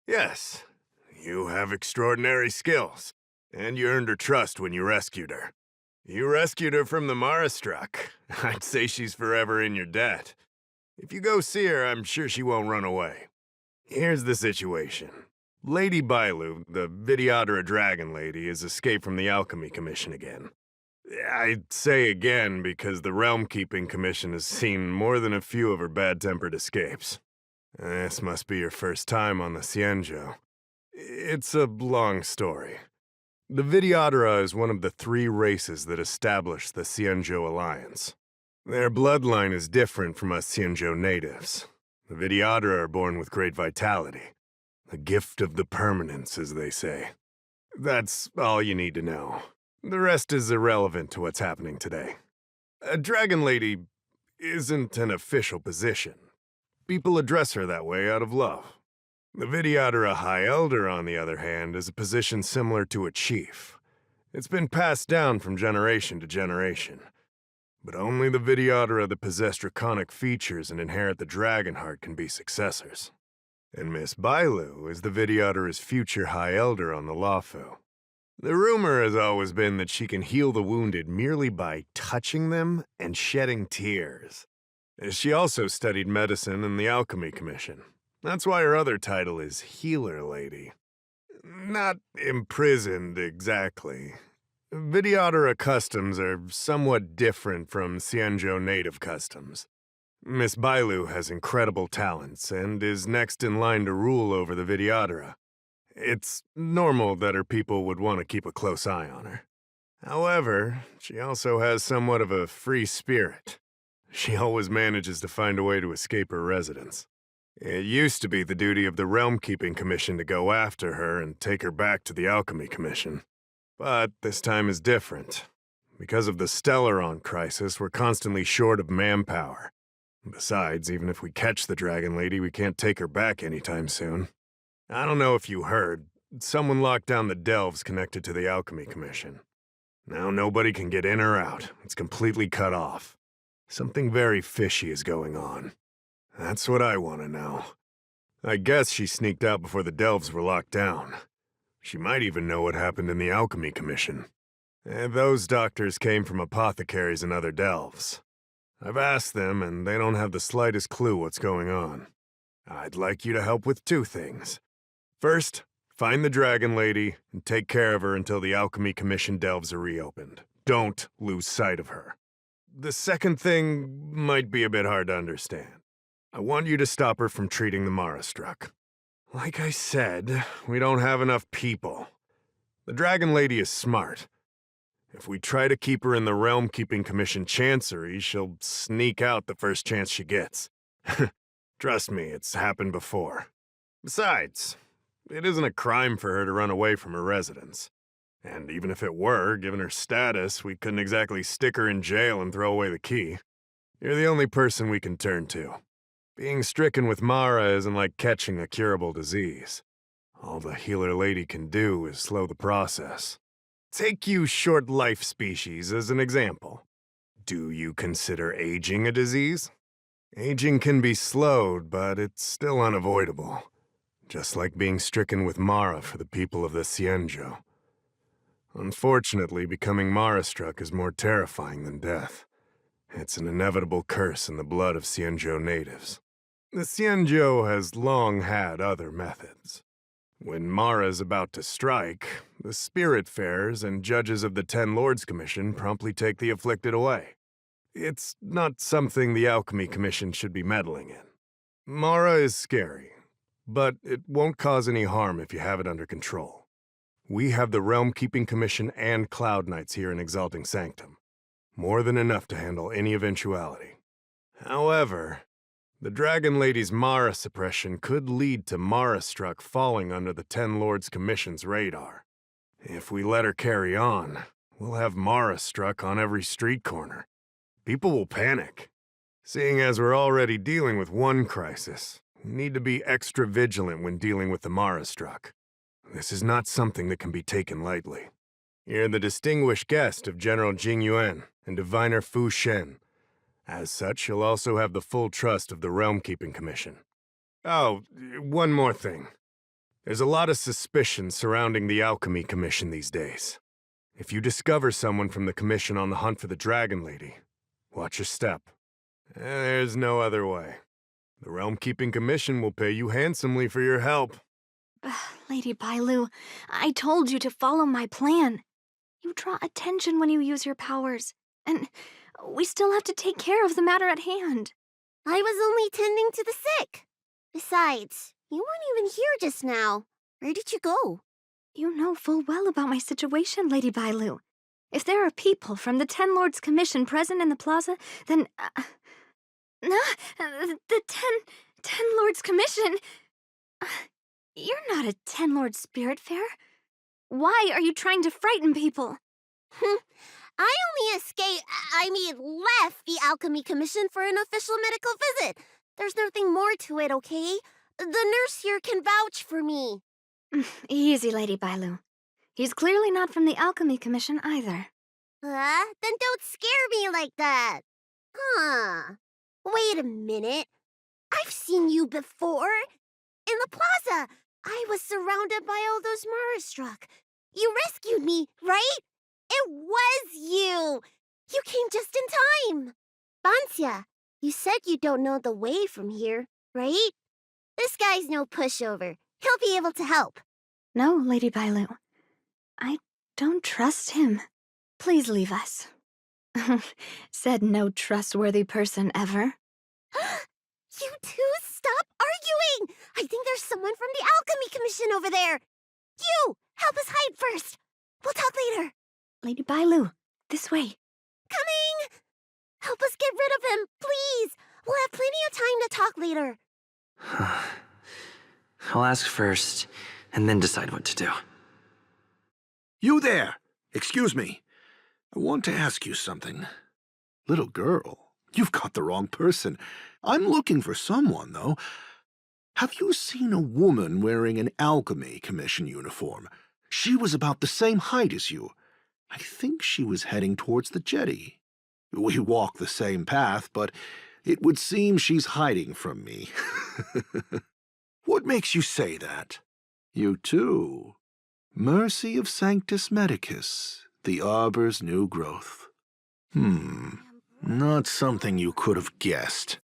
Yes, you have extraordinary skills, and you earned her trust when you rescued her. You rescued her from the Marastruck. I'd say she's forever in your debt. If you go see her, I'm sure she won't run away. Here's the situation. Lady Bailu, the Videodora Dragon Lady, has escaped from the Alchemy Commission again. I say again because the Realm Keeping Commission has seen more than a few of her bad-tempered escapes. This must be your first time on the Xianzhou. It's a long story. The Videodora is one of the three races that established the Xianzhou Alliance. Their bloodline is different from us Xianzhou natives. The Videodora are born with great vitality. The gift of the permanence, as they say. That's all you need to know. The rest is irrelevant to what's happening today. A Dragon Lady isn't an official position. People address her that way out of love. The Videodora High Elder, on the other hand, is a position similar to a chief. It's been passed down from generation to generation. But only the Videodora that possess draconic features and inherit the dragon heart can be successors. And Miss Bailu is the Videodora's future High Elder on the Luofu. The rumor has always been that she can heal the wounded merely by touching them and shedding tears. She also studied medicine in the Alchemy Commission. That's why her other title is Healer Lady. Not imprisoned, exactly. Videodora customs are somewhat different from Xianzhou native customs. Miss Bailu has incredible talents and is next in line to rule over the Videodora. It's normal that her people would want to keep a close eye on her. However, she also has somewhat of a free spirit. She always manages to find a way to escape her residence. It used to be the duty of the Realm Keeping Commission to go after her and take her back to the Alchemy Commission. But this time is different. Because of the Stellaron crisis, we're constantly short of manpower. Besides, even if we catch the Dragon Lady, we can't take her back anytime soon. I don't know if you heard, someone locked down the delves connected to the Alchemy Commission. Now nobody can get in or out. It's completely cut off. Something very fishy is going on. That's what I want to know. I guess she sneaked out before the delves were locked down. She might even know what happened in the Alchemy Commission. Those doctors came from apothecaries and other delves. I've asked them, and they don't have the slightest clue what's going on. I'd like you to help with two things. First, find the Dragon Lady and take care of her until the Alchemy Commission delves are reopened. Don't lose sight of her. The second thing might be a bit hard to understand. I want you to stop her from treating the Marastruck. Like I said, we don't have enough people. The Dragon Lady is smart. If we try to keep her in the Realm Keeping Commission Chancery, she'll sneak out the first chance she gets. Trust me, it's happened before. Besides, it isn't a crime for her to run away from her residence. And even if it were, given her status, we couldn't exactly stick her in jail and throw away the key. You're the only person we can turn to. Being stricken with Mara isn't like catching a curable disease. All the Healer Lady can do is slow the process. Take you short life species as an example. Do you consider aging a disease? Aging can be slowed, but it's still unavoidable. Just like being stricken with Mara for the people of the Xianzhou. Unfortunately, becoming Mara-struck is more terrifying than death. It's an inevitable curse in the blood of Xianzhou natives. The Xianzhou has long had other methods. When Mara is about to strike, the Spiritfarers and judges of the Ten Lords Commission promptly take the afflicted away. It's not something the Alchemy Commission should be meddling in. Mara is scary, but it won't cause any harm if you have it under control. We have the Realm Keeping Commission and Cloud Knights here in Exalting Sanctum. More than enough to handle any eventuality. However, the Dragon Lady's Mara suppression could lead to Mara-struck falling under the Ten Lords Commission's radar. If we let her carry on, we'll have Mara-struck on every street corner. People will panic. Seeing as we're already dealing with one crisis, we need to be extra vigilant when dealing with the Mara-struck. This is not something that can be taken lightly. You're the distinguished guest of General Jing Yuan and Diviner Fu Shen. As such, you'll also have the full trust of the Realm Keeping Commission. Oh, one more thing. There's a lot of suspicion surrounding the Alchemy Commission these days. If you discover someone from the Commission on the hunt for the Dragon Lady, watch your step. There's no other way. The Realm Keeping Commission will pay you handsomely for your help. Lady Bailu, I told you to follow my plan. You draw attention when you use your powers, and we still have to take care of the matter at hand. I was only tending to the sick. Besides, you weren't even here just now. Where did you go? You know full well about my situation, Lady Bailu. If there are people from the Ten Lords Commission present in the plaza, then... the Ten Lords Commission... You're not a Ten Lords Spirit Fair. Why are you trying to frighten people? I only left the Alchemy Commission for an official medical visit. There's nothing more to it, okay? The nurse here can vouch for me. Easy, Lady Bailu. He's clearly not from the Alchemy Commission either. Then don't scare me like that. Huh. Wait a minute. I've seen you before. In the plaza. I was surrounded by all those Marastruck. You rescued me, right? It was you. You came just in time. Bansya, you said you don't know the way from here, right? This guy's no pushover. He'll be able to help. No, Lady Bailu. I don't trust him. Please leave us. Said no trustworthy person ever. You two, stop arguing! I think there's someone from the Alchemy Commission over there. You, help us hide first. We'll talk later. Lady Bailu, this way. Coming! Help us get rid of him, please. We'll have plenty of time to talk later. I'll ask first, and then decide what to do. You there! Excuse me. I want to ask you something. Little girl, you've got the wrong person. I'm looking for someone, though. Have you seen a woman wearing an Alchemy Commission uniform? She was about the same height as you. I think she was heading towards the jetty. We walk the same path, but it would seem she's hiding from me. What makes you say that? You too. Mercy of Sanctus Medicus, the Arbor's new growth. Not something you could have guessed.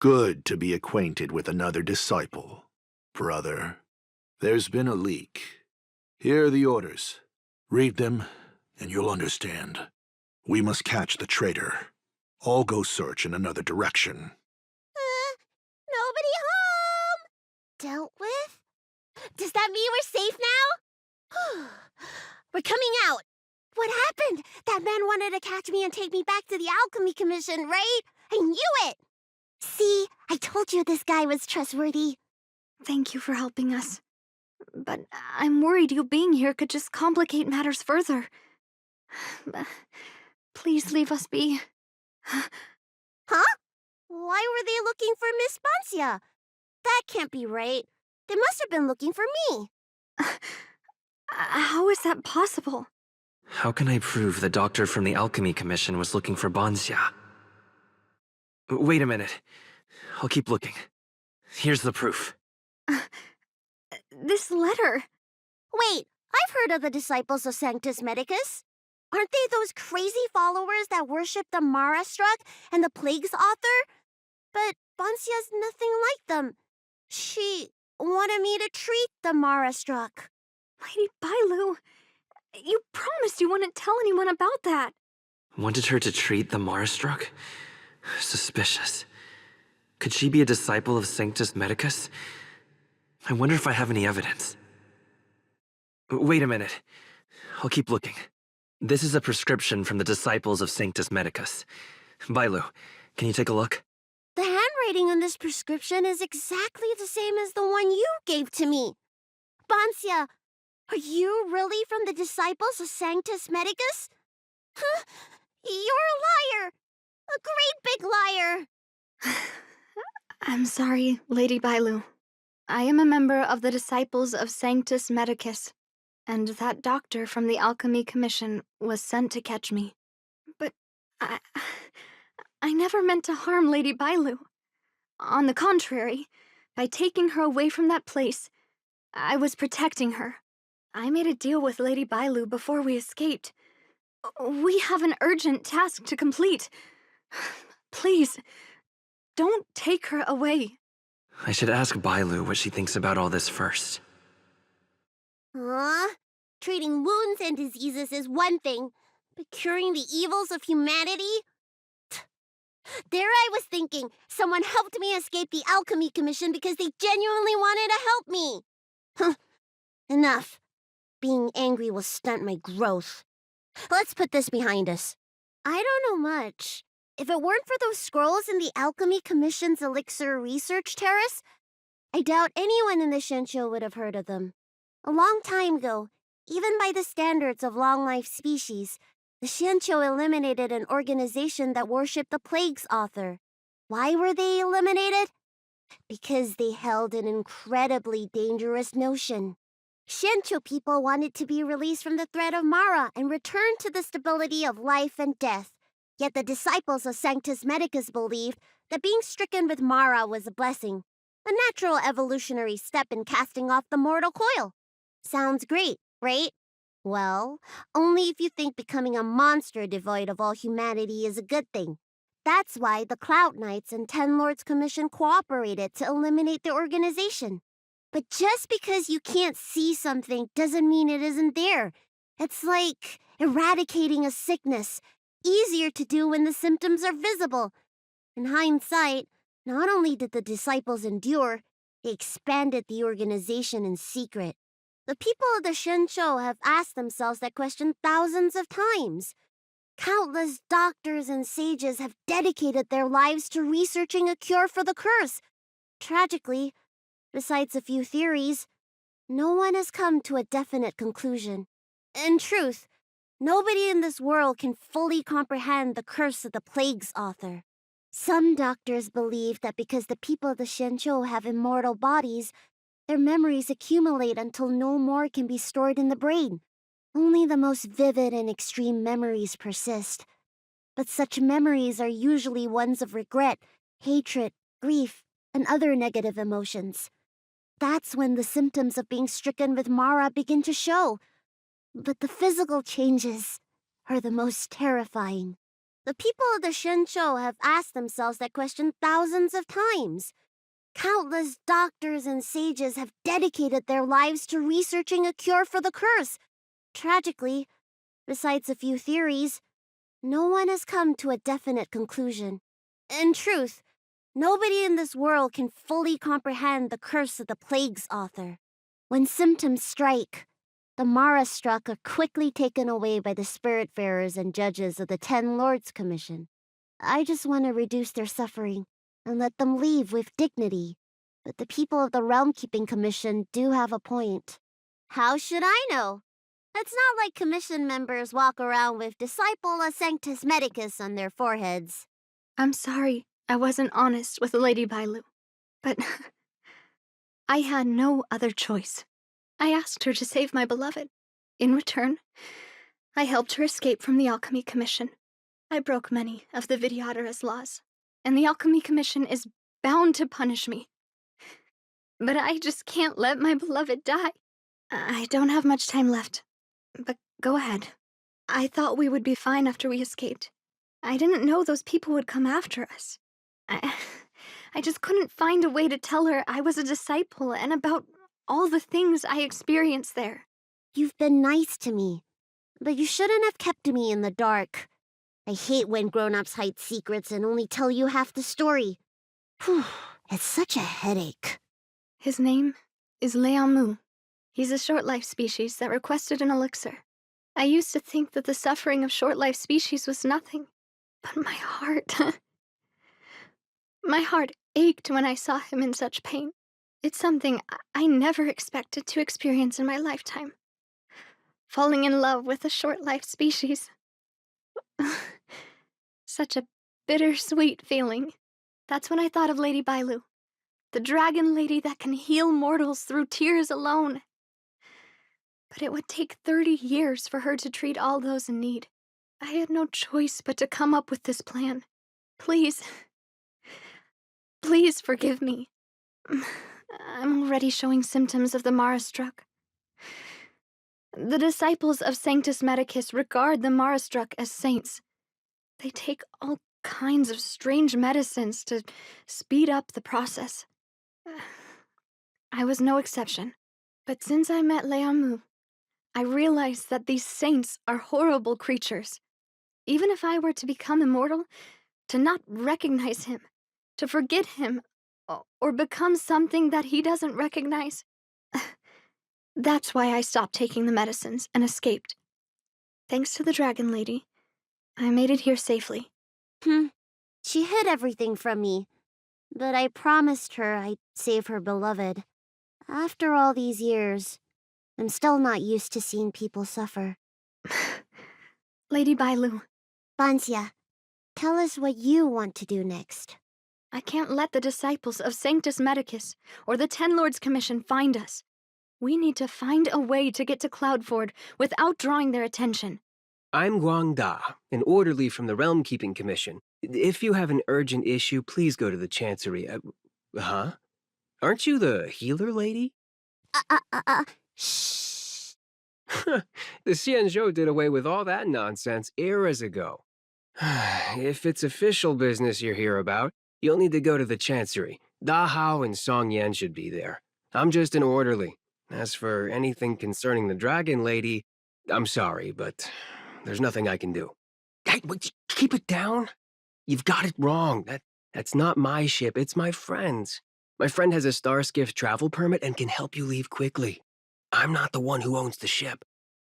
Good to be acquainted with another disciple. Brother, there's been a leak. Here are the orders. Read them, and you'll understand. We must catch the traitor. I'll go search in another direction. Nobody home! Dealt with? Does that mean we're safe now? We're coming out. What happened? That man wanted to catch me and take me back to the Alchemy Commission, right? I knew it! See, I told you this guy was trustworthy. Thank you for helping us. But I'm worried you being here could just complicate matters further. Please leave us be. Huh? Why were they looking for Miss Bansya? That can't be right. They must have been looking for me. How is that possible? How can I prove the doctor from the Alchemy Commission was looking for Bansya? Wait a minute. I'll keep looking. Here's the proof. This letter. Wait, I've heard of the disciples of Sanctus Medicus. Aren't they those crazy followers that worship the Marastruck and the Plague's author? But Bansya's nothing like them. She wanted me to treat the Marastruck. Lady Bailu, you promised you wouldn't tell anyone about that. Wanted her to treat the Marastruck? Suspicious. Could she be a disciple of Sanctus Medicus? I wonder if I have any evidence. Wait a minute. I'll keep looking. This is a prescription from the disciples of Sanctus Medicus. Bailu, can you take a look? The handwriting on this prescription is exactly the same as the one you gave to me. Bansya, are you really from the disciples of Sanctus Medicus? Huh? You're a liar! A great big liar! I'm sorry, Lady Bailu. I am a member of the Disciples of Sanctus Medicus, and that doctor from the Alchemy Commission was sent to catch me. But I never meant to harm Lady Bailu. On the contrary, by taking her away from that place, I was protecting her. I made a deal with Lady Bailu before we escaped. We have an urgent task to complete. Please, don't take her away. I should ask Bailu what she thinks about all this first. Huh? Treating wounds and diseases is one thing, but curing the evils of humanity? There I was thinking someone helped me escape the Alchemy Commission because they genuinely wanted to help me. Huh. Enough. Being angry will stunt my growth. Let's put this behind us. I don't know much. If it weren't for those scrolls in the Alchemy Commission's Elixir Research Terrace, I doubt anyone in the Shensho would have heard of them. A long time ago, even by the standards of long-life species, the Shensho eliminated an organization that worshipped the Plague's author. Why were they eliminated? Because they held an incredibly dangerous notion. Shensho people wanted to be released from the threat of Mara and return to the stability of life and death. Yet the disciples of Sanctus Medicus believed that being stricken with Mara was a blessing, a natural evolutionary step in casting off the mortal coil. Sounds great, right? Well, only if you think becoming a monster devoid of all humanity is a good thing. That's why the Cloud Knights and Ten Lords Commission cooperated to eliminate the organization. But just because you can't see something doesn't mean it isn't there. It's like eradicating a sickness. Easier to do when the symptoms are visible. In hindsight, not only did the disciples endure, they expanded the organization in secret. The people of the Shensho have asked themselves that question thousands of times. Countless doctors and sages have dedicated their lives to researching a cure for the curse. Tragically, besides a few theories, no one has come to a definite conclusion. In truth, nobody in this world can fully comprehend the curse of the Plague's author. Some doctors believe that because the people of the Shensho have immortal bodies, their memories accumulate until no more can be stored in the brain. Only the most vivid and extreme memories persist. But such memories are usually ones of regret, hatred, grief, and other negative emotions. That's when the symptoms of being stricken with Mara begin to show. But the physical changes are the most terrifying. The people of the Shensho have asked themselves that question thousands of times. Countless doctors and sages have dedicated their lives to researching a cure for the curse. Tragically, besides a few theories, no one has come to a definite conclusion. In truth, nobody in this world can fully comprehend the curse of the Plague's author. When symptoms strike, the Mara-struck are quickly taken away by the Spiritfarers and judges of the Ten Lords Commission. I just want to reduce their suffering and let them leave with dignity. But the people of the Realm-Keeping Commission do have a point. How should I know? It's not like Commission members walk around with Disciple of Sanctus Medicus on their foreheads. I'm sorry I wasn't honest with Lady Bailu, but I had no other choice. I asked her to save my beloved. In return, I helped her escape from the Alchemy Commission. I broke many of the Vidyadhara's laws, and the Alchemy Commission is bound to punish me. But I just can't let my beloved die. I don't have much time left, but go ahead. I thought we would be fine after we escaped. I didn't know those people would come after us. I just couldn't find a way to tell her I was a disciple and about all the things I experienced there. You've been nice to me, but you shouldn't have kept me in the dark. I hate when grown-ups hide secrets and only tell you half the story. Whew, it's such a headache. His name is Leamu. He's a short-life species that requested an elixir. I used to think that the suffering of short-life species was nothing, but my heart... my heart ached when I saw him in such pain. It's something I never expected to experience in my lifetime. Falling in love with a short-life species. Such a bittersweet feeling. That's when I thought of Lady Bailu, the dragon lady that can heal mortals through tears alone. But it would take 30 years for her to treat all those in need. I had no choice but to come up with this plan. Please, please forgive me. I'm already showing symptoms of the Marastruck. The disciples of Sanctus Medicus regard the Marastruck as saints. They take all kinds of strange medicines to speed up the process. I was no exception. But since I met Leamu, I realized that these saints are horrible creatures. Even if I were to become immortal, to not recognize him, to forget him, or become something that he doesn't recognize. That's why I stopped taking the medicines and escaped. Thanks to the Dragon Lady, I made it here safely. She hid everything from me, but I promised her I'd save her beloved. After all these years, I'm still not used to seeing people suffer. Lady Bailu, Bansia, tell us what you want to do next. I can't let the disciples of Sanctus Medicus or the Ten Lords Commission find us. We need to find a way to get to Cloudford without drawing their attention. I'm Guang Da, an orderly from the Realm Keeping Commission. If you have an urgent issue, please go to the Chancery. Huh? Aren't you the healer lady? Shh. The Xianzhou did away with all that nonsense eras ago. If it's official business you're here about, you'll need to go to the Chancery. Da Hao and Song Yan should be there. I'm just an orderly. As for anything concerning the Dragon Lady, I'm sorry, but there's nothing I can do. Hey, keep it down. You've got it wrong. That's not my ship, it's my friend's. My friend has a Starskiff travel permit and can help you leave quickly. I'm not the one who owns the ship.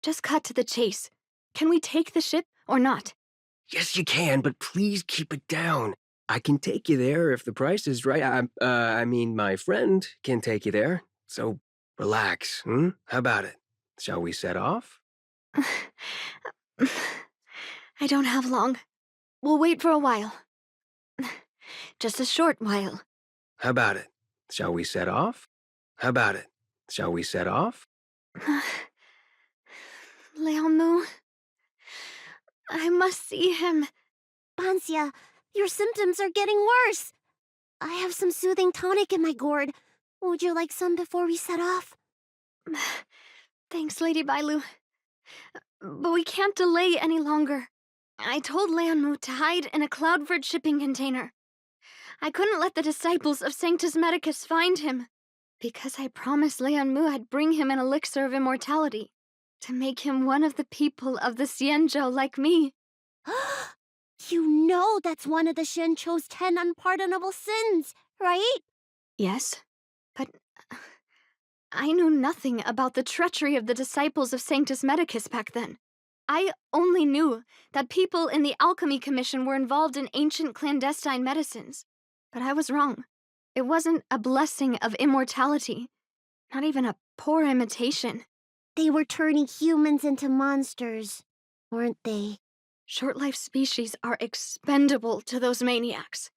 Just cut to the chase. Can we take the ship or not? Yes, you can, but please keep it down. I can take you there if the price is right. I mean, my friend can take you there. So relax, How about it? Shall we set off? I don't have long. We'll wait for a while. Just a short while. How about it? Shall we set off? How about it? Shall we set off? Leamu, I must see him. Bansia, your symptoms are getting worse. I have some soothing tonic in my gourd. Would you like some before we set off? Thanks, Lady Bailu. But we can't delay any longer. I told Leamu to hide in a Cloudford shipping container. I couldn't let the disciples of Sanctus Medicus find him, because I promised Leamu I'd bring him an elixir of immortality, to make him one of the people of the Xianzhou like me. You know that's one of the Shenchou's 10 unpardonable sins, right? Yes, but I knew nothing about the treachery of the disciples of Sanctus Medicus back then. I only knew that people in the Alchemy Commission were involved in ancient clandestine medicines. But I was wrong. It wasn't a blessing of immortality. Not even a poor imitation. They were turning humans into monsters, weren't they? Short-life species are expendable to those maniacs.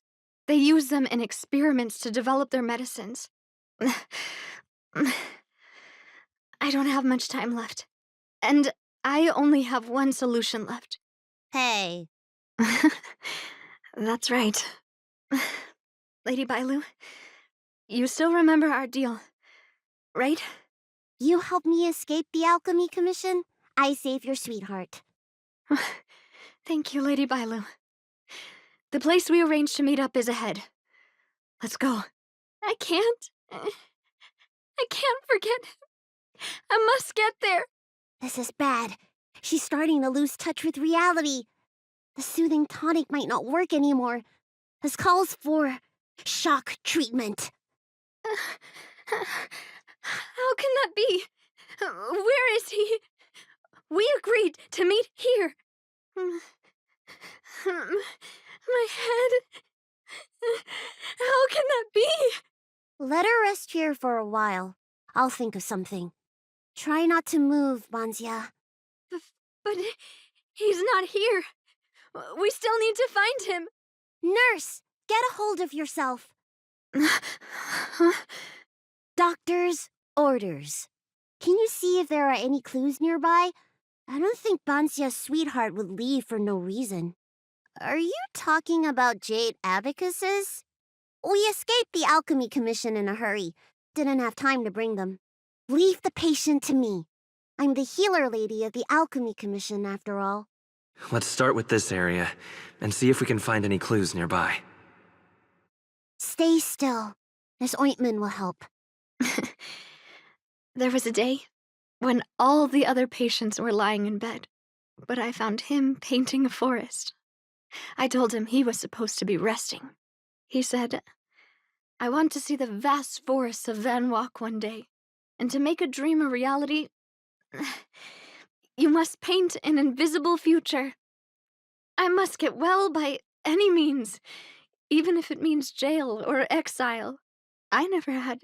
They use them in experiments to develop their medicines. I don't have much time left. And I only have one solution left. Hey. That's right. Lady Bailu, you still remember our deal, right? You helped me escape the Alchemy Commission. I save your sweetheart. Thank you, Lady Bailu. The place we arranged to meet up is ahead. Let's go. I can't forget him. I must get there. This is bad. She's starting to lose touch with reality. The soothing tonic might not work anymore. This calls for shock treatment. How can that be? Where is he? We agreed to meet here. My head. How can that be? Let her rest here for a while. I'll think of something. Try not to move, Bansia. But he's not here. We still need to find him. Nurse, get a hold of yourself. Doctor's orders. Can you see if there are any clues nearby? I don't think Bansia's sweetheart would leave for no reason. Are you talking about jade abacuses? We escaped the Alchemy Commission in a hurry. didn't have time to bring them. Leave the patient to me. I'm the healer lady of the Alchemy Commission, after all. Let's start with this area and see if we can find any clues nearby. Stay still. This ointment will help. There was a day when all the other patients were lying in bed, but I found him painting a forest. I told him he was supposed to be resting. He said, "I want to see the vast forests of Van Walk one day, and to make a dream a reality, you must paint an invisible future. I must get well by any means, even if it means jail or exile. I never had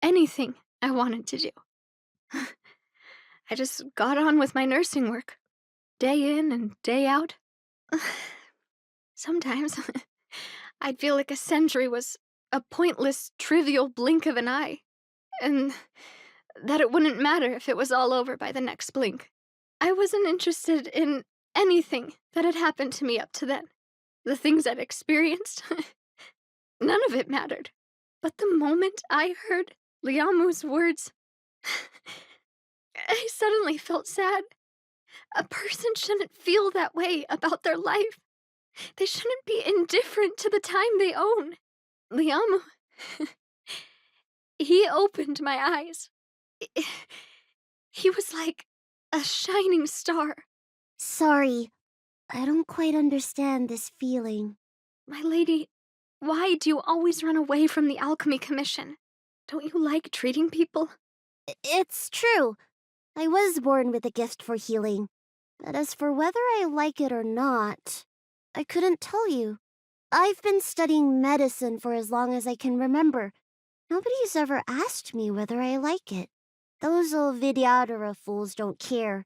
anything I wanted to do. I just got on with my nursing work, day in and day out. Sometimes I'd feel like a century was a pointless, trivial blink of an eye, and that it wouldn't matter if it was all over by the next blink. I wasn't interested in anything that had happened to me up to then. The things I'd experienced, none of it mattered. But the moment I heard Liamu's words, I suddenly felt sad. A person shouldn't feel that way about their life. They shouldn't be indifferent to the time they own. Liamu, he opened my eyes. He was like a shining star. Sorry, I don't quite understand this feeling. My lady, why do you always run away from the Alchemy Commission? Don't you like treating people? It's true. I was born with a gift for healing. But as for whether I like it or not, I couldn't tell you. I've been studying medicine for as long as I can remember. Nobody's ever asked me whether I like it. Those old Vidyadhara fools don't care.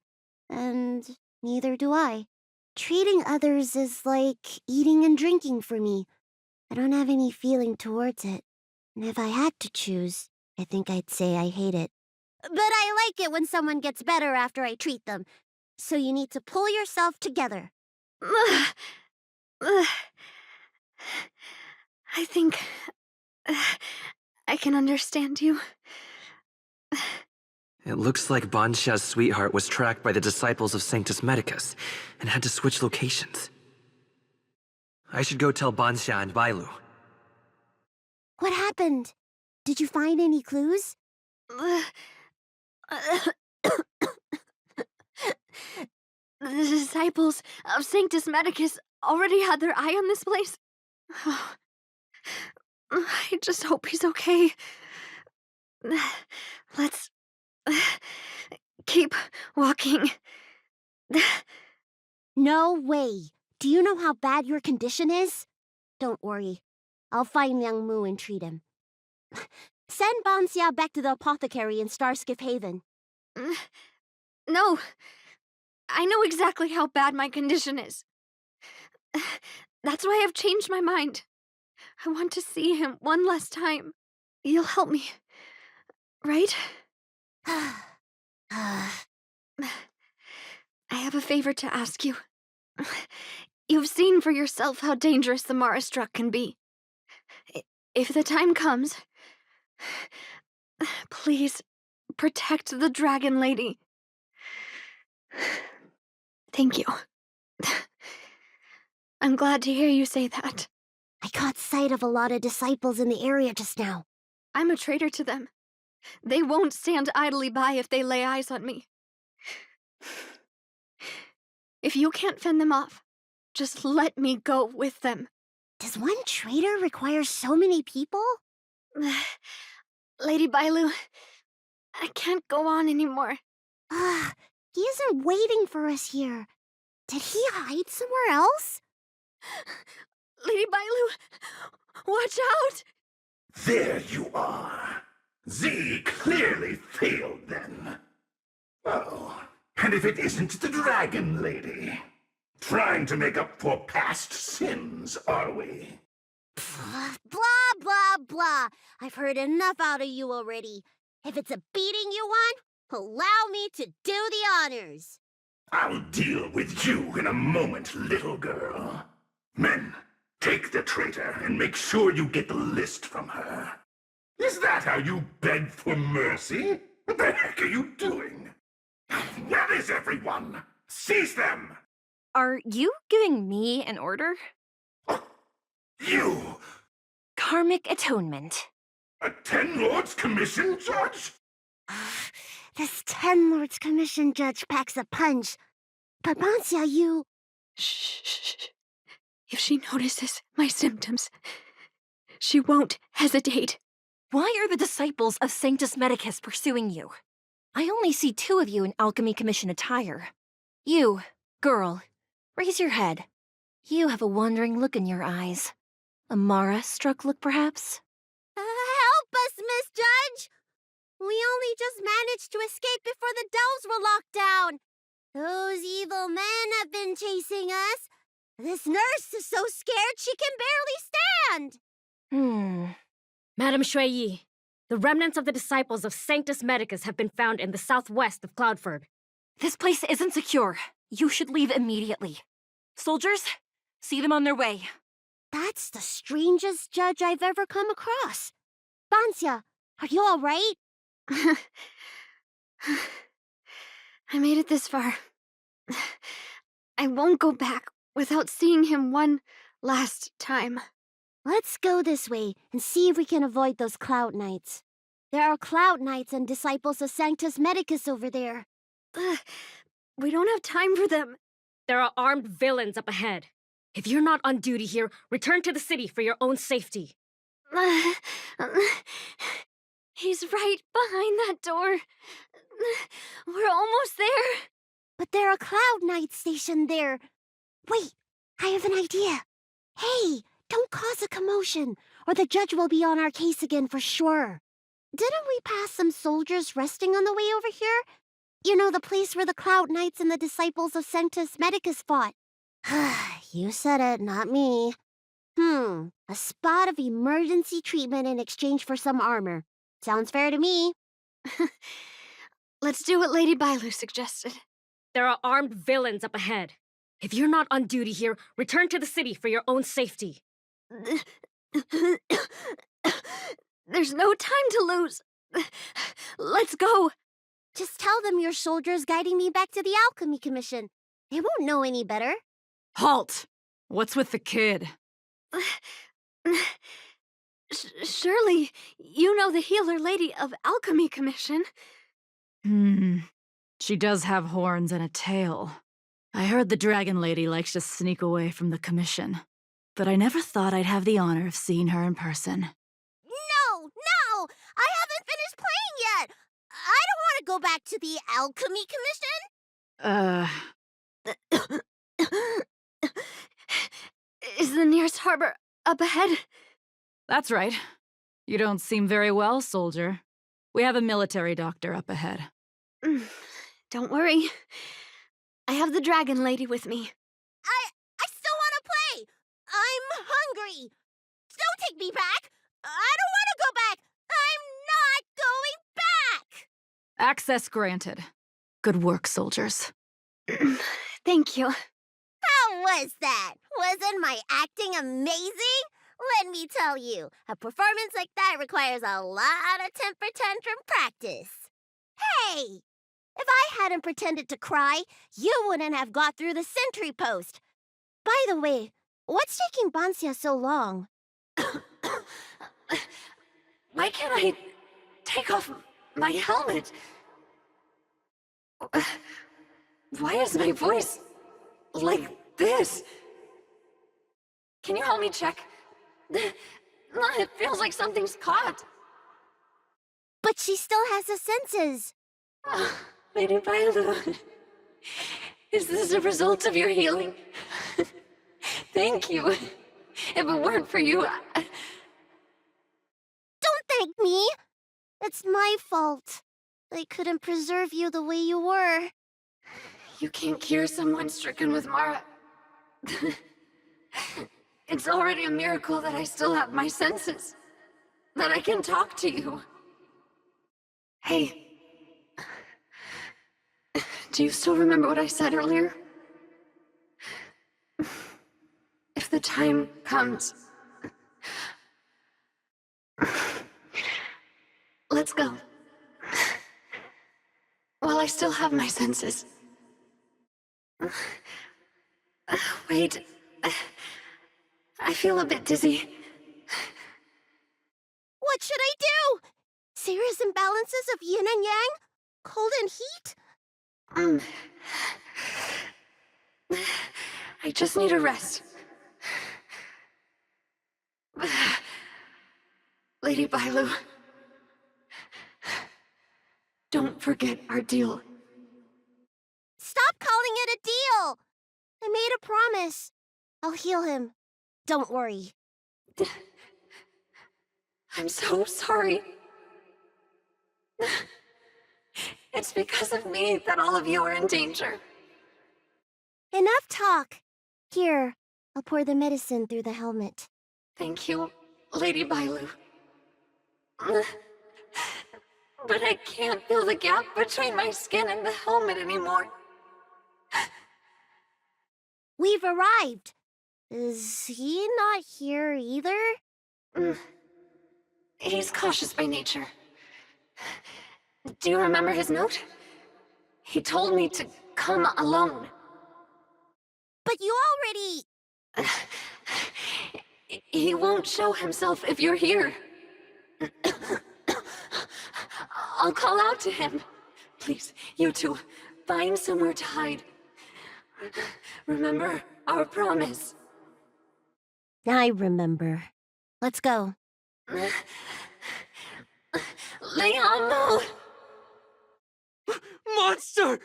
And neither do I. Treating others is like eating and drinking for me. I don't have any feeling towards it. And if I had to choose, I think I'd say I hate it. But I like it when someone gets better after I treat them. So you need to pull yourself together. I think I can understand you. It looks like Bansha's sweetheart was tracked by the disciples of Sanctus Medicus and had to switch locations. I should go tell Bansha and Bailu. What happened? Did you find any clues? The disciples of Sanctus Medicus already had their eye on this place. I just hope he's okay. Let's keep walking. No way. Do you know how bad your condition is? Don't worry. I'll find Liang Mu and treat him. Send Banxia back to the apothecary in Starskip Haven. No. I know exactly how bad my condition is. That's why I've changed my mind. I want to see him one last time. You'll help me, right? I have a favor to ask you. You've seen for yourself how dangerous the Marastruck can be. If the time comes, please protect the Dragon Lady. Thank you. I'm glad to hear you say that. I caught sight of a lot of disciples in the area just now. I'm a traitor to them. They won't stand idly by if they lay eyes on me. If you can't fend them off, just let me go with them. Does one traitor require so many people? Lady Bailu, I can't go on anymore. He isn't waiting for us here. Did he hide somewhere else? Lady Bailu, watch out! There you are. Z clearly failed then. Oh, and if it isn't the Dragon Lady. Trying to make up for past sins, are we? Blah, blah, blah. I've heard enough out of you already. If it's a beating you want, allow me to do the honors. I'll deal with you in a moment, little girl. Men, take the traitor and make sure you get the list from her. Is that how you beg for mercy? What the heck are you doing? Where is everyone? Seize them! Are you giving me an order? You! Karmic atonement. A Ten Lords Commission judge? This Ten Lords Commission judge packs a punch. But Bansya, you... Shh. If she notices my symptoms, she won't hesitate. Why are the disciples of Sanctus Medicus pursuing you? I only see 2 of you in Alchemy Commission attire. You, girl, raise your head. You have a wandering look in your eyes. A Mara-struck look, perhaps? help us, Miss Judge! We only just managed to escape before the delves were locked down. Those evil men have been chasing us. This nurse is so scared she can barely stand. Madame Shui, the remnants of the disciples of Sanctus Medicus have been found in the southwest of Cloudford. This place isn't secure. You should leave immediately. Soldiers, see them on their way. That's the strangest judge I've ever come across. Bansya, are you all right? I made it this far. I won't go back without seeing him one last time. Let's go this way and see if we can avoid those Cloud Knights. There are Cloud Knights and disciples of Sanctus Medicus over there. We don't have time for them. There are armed villains up ahead. If you're not on duty here, return to the city for your own safety. He's right behind that door. We're almost there. But there are Cloud Knights stationed there. Wait, I have an idea. Hey, don't cause a commotion, or the judge will be on our case again for sure. Didn't we pass some soldiers resting on the way over here? You know, the place where the Cloud Knights and the disciples of Sanctus Medicus fought. You said it, not me. A spot of emergency treatment in exchange for some armor. Sounds fair to me. Let's do what Lady Bailu suggested. There are armed villains up ahead. If you're not on duty here, return to the city for your own safety. There's no time to lose. Let's go. Just tell them your soldiers guiding me back to the Alchemy Commission. They won't know any better. Halt! What's with the kid? Surely, you know the healer lady of Alchemy Commission. She does have horns and a tail. I heard the dragon lady likes to sneak away from the commission, but I never thought I'd have the honor of seeing her in person. No! I haven't finished playing yet! I don't want to go back to the Alchemy Commission! Is the nearest harbor up ahead? That's right. You don't seem very well, soldier. We have a military doctor up ahead. Don't worry. I have the dragon lady with me. I still want to play! I'm hungry! Don't take me back! I don't want to go back! I'm not going back! Access granted. Good work, soldiers. Thank you. How was that? Wasn't my acting amazing? Let me tell you, a performance like that requires a lot of temper tantrum practice. Hey! If I hadn't pretended to cry, you wouldn't have got through the sentry post. By the way, what's taking Bansya so long? Why can't I take off my helmet? Why is my voice like this? Can you help me check? It feels like something's caught. But she still has the senses. Lady Bailu, is this a result of your healing? Thank you. If it weren't for you, Don't thank me. It's my fault. I couldn't preserve you the way you were. You can't cure someone stricken with Mara. It's already a miracle that I still have my senses. That I can talk to you. Hey. Do you still remember what I said earlier? If the time comes, Let's go. While I still have my senses. Wait. I feel a bit dizzy. What should I do? Serious imbalances of yin and yang? Cold and heat? I just need a rest. Lady Bailu, don't forget our deal. Stop calling it a deal! I made a promise. I'll heal him. Don't worry. I'm so sorry. It's because of me that all of you are in danger. Enough talk. Here, I'll pour the medicine through the helmet. Thank you, Lady Bailu. But I can't feel the gap between my skin and the helmet anymore. We've arrived. Is he not here either? He's cautious by nature. Do you remember his note? He told me to come alone. But you already... He won't show himself if you're here. I'll call out to him. Please, you two, find somewhere to hide. Remember our promise. I remember. Let's go. Leon, no! Monster!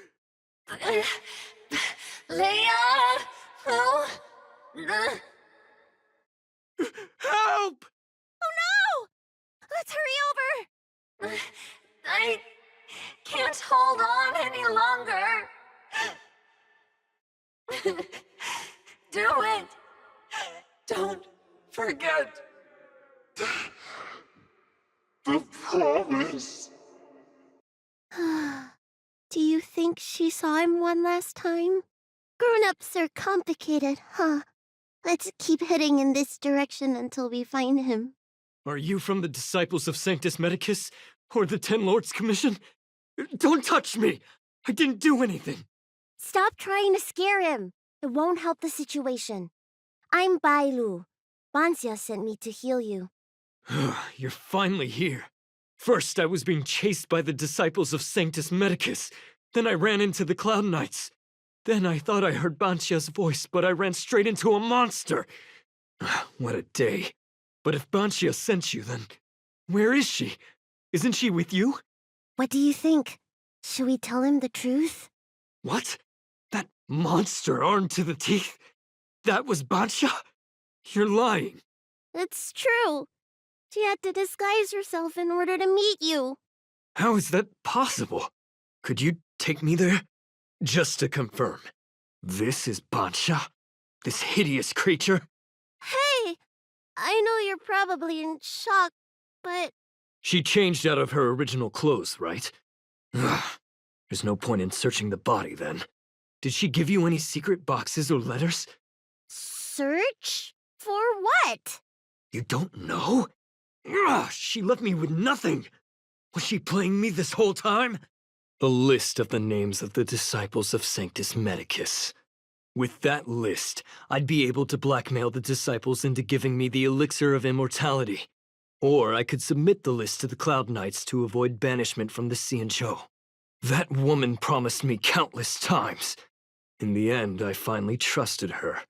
Leon, no! Help! Oh no! Let's hurry over! I can't hold on any longer. Do it. Don't forget the promise. Do you think she saw him one last time? Grown-ups are complicated, huh? Let's keep heading in this direction until we find him. Are you from the Disciples of Sanctus Medicus? Or the Ten Lords Commission? Don't touch me! I didn't do anything! Stop trying to scare him. It won't help the situation. I'm Bailu. Bansia sent me to heal you. You're finally here. First, I was being chased by the Disciples of Sanctus Medicus. Then I ran into the Cloud Knights. Then I thought I heard Bansia's voice, but I ran straight into a monster. What a day. But if Bansia sent you, then where is she? Isn't she with you? What do you think? Should we tell him the truth? What? That monster armed to the teeth? That was Bansia? You're lying. It's true. She had to disguise herself in order to meet you. How is that possible? Could you take me there? Just to confirm, this is Bansia? This hideous creature? Hey! I know you're probably in shock, but... She changed out of her original clothes, right? Ugh. There's no point in searching the body, then. Did she give you any secret boxes or letters? Search? For what? You don't know? Ugh, she left me with nothing! Was she playing me this whole time? A list of the names of the Disciples of Sanctus Medicus. With that list, I'd be able to blackmail the Disciples into giving me the Elixir of Immortality. Or I could submit the list to the Cloud Knights to avoid banishment from the Xianzhou. That woman promised me countless times. In the end, I finally trusted her.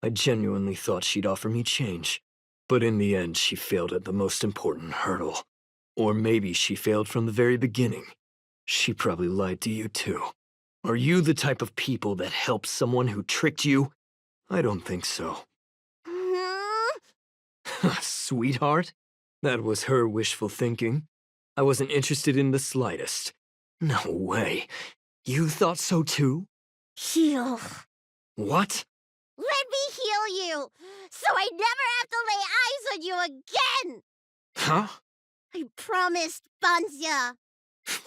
I genuinely thought she'd offer me change. But in the end, she failed at the most important hurdle. Or maybe she failed from the very beginning. She probably lied to you too. Are you the type of people that help someone who tricked you? I don't think so. Sweetheart? That was her wishful thinking. I wasn't interested in the slightest. No way. You thought so too? Heal. What? Let me heal you, so I never have to lay eyes on you again! Huh? I promised, Bansia.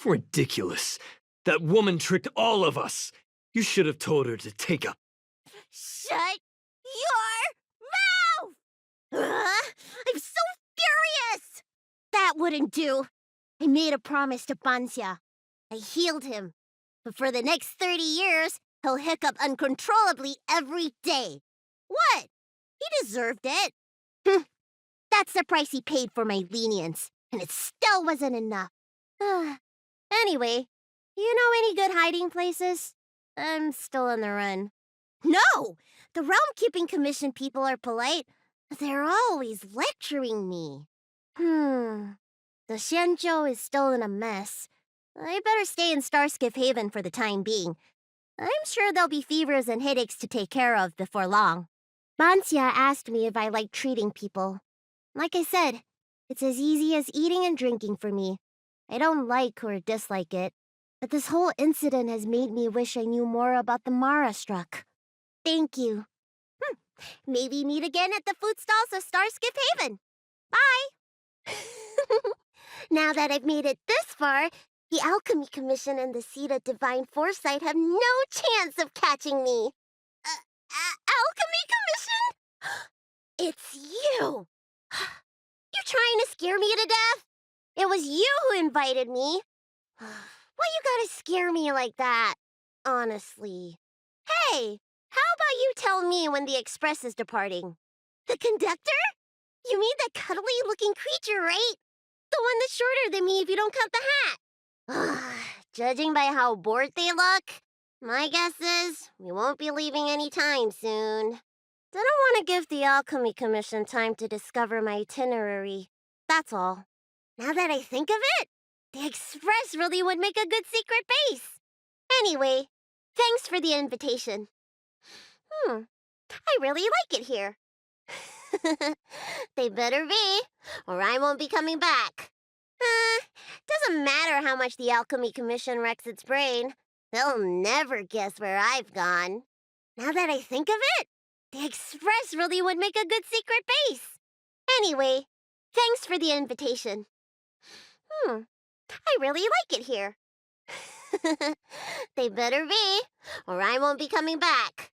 Ridiculous. That woman tricked all of us. You should have told her to take a... Shut your mouth! I'm so furious! That wouldn't do. I made a promise to Pansya. I healed him. But for the next 30 years, he'll hiccup uncontrollably every day. What? He deserved it. That's the price he paid for my lenience, and it still wasn't enough. Anyway, you know any good hiding places? I'm still on the run. No! The Realm Keeping Commission people are polite. They're always lecturing me. The Xianzhou is still in a mess. I better stay in Starskiff Haven for the time being. I'm sure there'll be fevers and headaches to take care of before long. Bansya asked me if I like treating people. Like I said, it's as easy as eating and drinking for me. I don't like or dislike it. But this whole incident has made me wish I knew more about the Mara struck. Thank you. Maybe meet again at the food stalls of Starskiff Haven. Bye! Now that I've made it this far, the Alchemy Commission and the Seat of Divine Foresight have no chance of catching me. Alchemy Commission? It's you! You trying to scare me to death? It was you who invited me. Why you gotta scare me like that? Honestly. Hey, how about you tell me when the express is departing? The conductor? You mean that cuddly-looking creature, right? The one that's shorter than me if you don't count the hat. Judging by how bored they look, my guess is we won't be leaving any time soon. Didn't want to give the Alchemy Commission time to discover my itinerary. That's all. Now that I think of it, the Express really would make a good secret base. Anyway, thanks for the invitation. I really like it here. They better be, or I won't be coming back. Doesn't matter how much the Alchemy Commission wrecks its brain. They'll never guess where I've gone. Now that I think of it, the Express really would make a good secret base. Anyway, thanks for the invitation. I really like it here. They better be, or I won't be coming back.